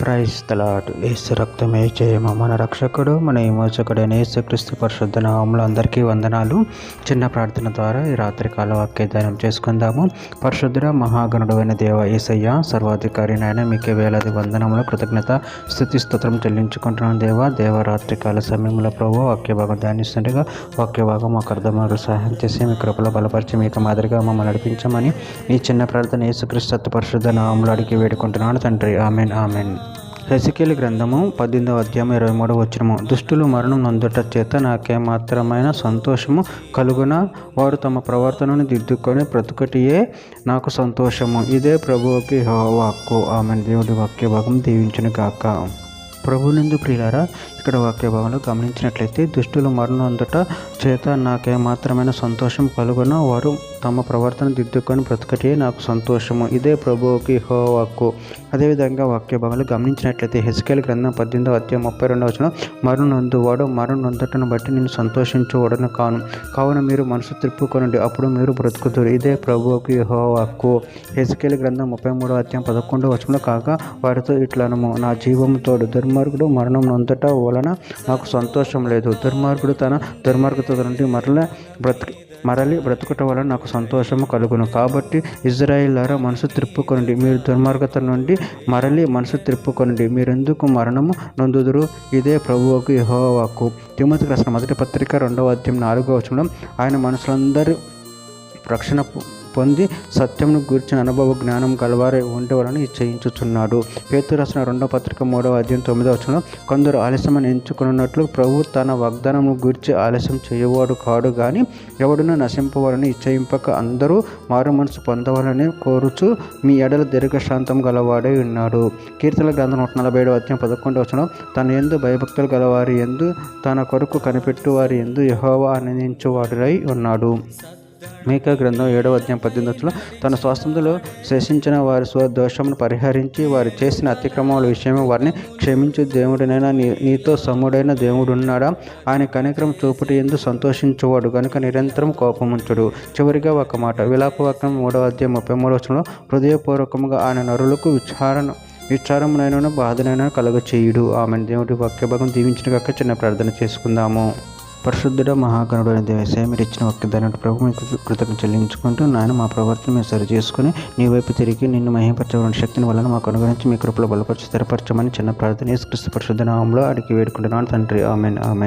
Praise the lord. యేసు రక్తమే జయము. మన రక్షకుడు మన విమోచకుడైన యేసుక్రీస్తు పరిశుద్ధ నామములో అందరికీ వందనాలు. చిన్న ప్రార్థన ద్వారా ఈ రాత్రికాల వాక్యధ్యానం చేసుకుందాము. పరిశుద్ధుడ మహాగణుడైన దేవ యేసయ్య, సర్వాధికారి నాయన, మీకే వేలాది వందనములు, కృతజ్ఞత, స్తుతి స్తోత్రం చెల్లించుకుంటున్నాను దేవ రాత్రికాల సమయంలో ప్రభు వాక్య భాగం ధ్యానిస్తుండగా వాక్య భాగం మాకు అర్థమవుడు సహాయం చేసి మీ కృపలో బలపరిచి మీకు మాదిరిగా మమ్మల్ని నడిపించమని ఈ చిన్న ప్రార్థన యేసుక్రీస్తు పరిశుద్ధ నామములో అడిగి వేడుకుంటున్నాను తండ్రి. Amen amen. హెజెకియేలు గ్రంథము 18వ అధ్యాయం 23వ వచనము. దుష్టులు మరణం నొందుట చేత నాకేమాత్రమైన సంతోషము కలుగున, వారు తమ ప్రవర్తనను దిద్దుకొని బ్రతుకటియే నాకు సంతోషము. ఇదే ప్రభువుకి యెహోవా హక్కు. ఆమెన్. దేవుడి వాక్య భాగం దీవించును గాక. ప్రభునందు ప్రియులారా, ఇక్కడ వాక్య భాగంలో గమనించినట్లయితే దుష్టులు మరణొందుట చేత నాకేమాత్రమైన సంతోషం కలుగున, వారు తమ ప్రవర్తన దిద్దుకొని బ్రతకటే నాకు సంతోషము. ఇదే ప్రభువుకి యెహోవా హక్కు. అదేవిధంగా వాక్య భాగంలో గమనించినట్లయితే హెజెకియేలు గ్రంథం 18వ అధ్యాయం 32వ వచనం, మరణొందువాడు మరణొందుటను బట్టి నేను సంతోషించువాడను కాను, కావున మీరు మనసు త్రిప్పుకొనండి, అప్పుడు మీరు బ్రతుకుదురు. ఇదే ప్రభువుకి యెహోవా హక్కు. హెజెకియేలు గ్రంథం 33వ అధ్యాయం 11వ వచనంలో, కాగా వారితో ఇట్లనము, నా జీవము తోడు దుర్మార్గుడు మరణం నొందట వలన నాకు సంతోషం లేదు. దుర్మార్గుడు తన దుర్మార్గత నుండి మరలి బ్రతుకుట వలన నాకు సంతోషము కలుగును. కాబట్టి ఇశ్రాయేలులారా, మనసు త్రిప్పుకొనండి, మీరు దుర్మార్గత నుండి మరలి మనసు త్రిప్పుకొనండి, మీరెందుకు మరణము నొందుదురు. ఇదే ప్రభువుకు యెహోవా హక్కు. తిమోతికి రాసిన మొదటి పత్రిక 2వ అధ్యాయం 4వ వచనం, ఆయన మనుషులందరూ రక్షణ పొంది సత్యమును గూర్చిన అనుభవ జ్ఞానం గలవారే ఉండేవారని చేయించుచున్నాడు. పేతురు రాసిన 2వ పత్రిక 3వ అధ్యాయం 9వ వచనంలో, కొందరు ఆలస్యమని ఎంచుకున్నట్లు ప్రభు తన వాగ్దానము గూర్చి ఆలస్యం చేయవాడు కాడు, కానీ ఎవడునూ నశింపవాలని ఇచ్చయింపక అందరూ మారు మనసు పొందవాలని కోరుచు మీ ఎడల దీర్ఘశాంతం గలవాడై ఉన్నాడు. కీర్తనల గ్రంథం 147వ అధ్యాయం 11వ వచనం, తన యందు భయభక్తులు గలవారి యందు తన కొరకు కనిపెట్టు వారి యందు యెహోవా ఆనందించువాడై ఉన్నాడు. మీకా గ్రంథం 7వ అధ్యాయం 18వ వచనంలో, తన స్వాస్థ్యంలో శేషించిన వారి స్వదోషమును పరిహరించి వారు చేసిన అతిక్రమముల విషయమే వారిని క్షమించు దేవుడినైనా నీతో సముడైన దేవుడున్నాడా. ఆయన కనికరం చూపుటి యందు సంతోషించువాడు గనుక నిరంతరం కోపముంచుడు. చివరిగా ఒక మాట, విలాపవాక్యం 3వ అధ్యాయం 33వ వచనంలో, హృదయపూర్వకముగా ఆయన నరులకు విచారమునైనా బాధనైనా కలుగచేయుడు. ఆమె. దేవుడి వాక్య భాగం దీవించిన కాక చిన్న ప్రార్థన చేసుకుందాము. పరిశుద్ధుడ మహాగణుడైన దేవసేయ, మీరు ఇచ్చిన వాక్యదాన్ని ప్రభు మీకు కృతజ్ఞత చెల్లించుకుంటూ, నాయన మా ప్రవర్తన మేము సరి చేసుకుని నీ వైపు తిరిగి నిన్ను మహిమపరచవలసిన శక్తిని వలన మాకు అనుగ్రహించి మీ కృపలో బలపరిచి స్థిరపరచమని చిన్న ప్రార్థన యేసుక్రీస్తు పరిశుద్ధ నామములో అడిగి వేడుకుంటున్నాను తండ్రి. Amen amen.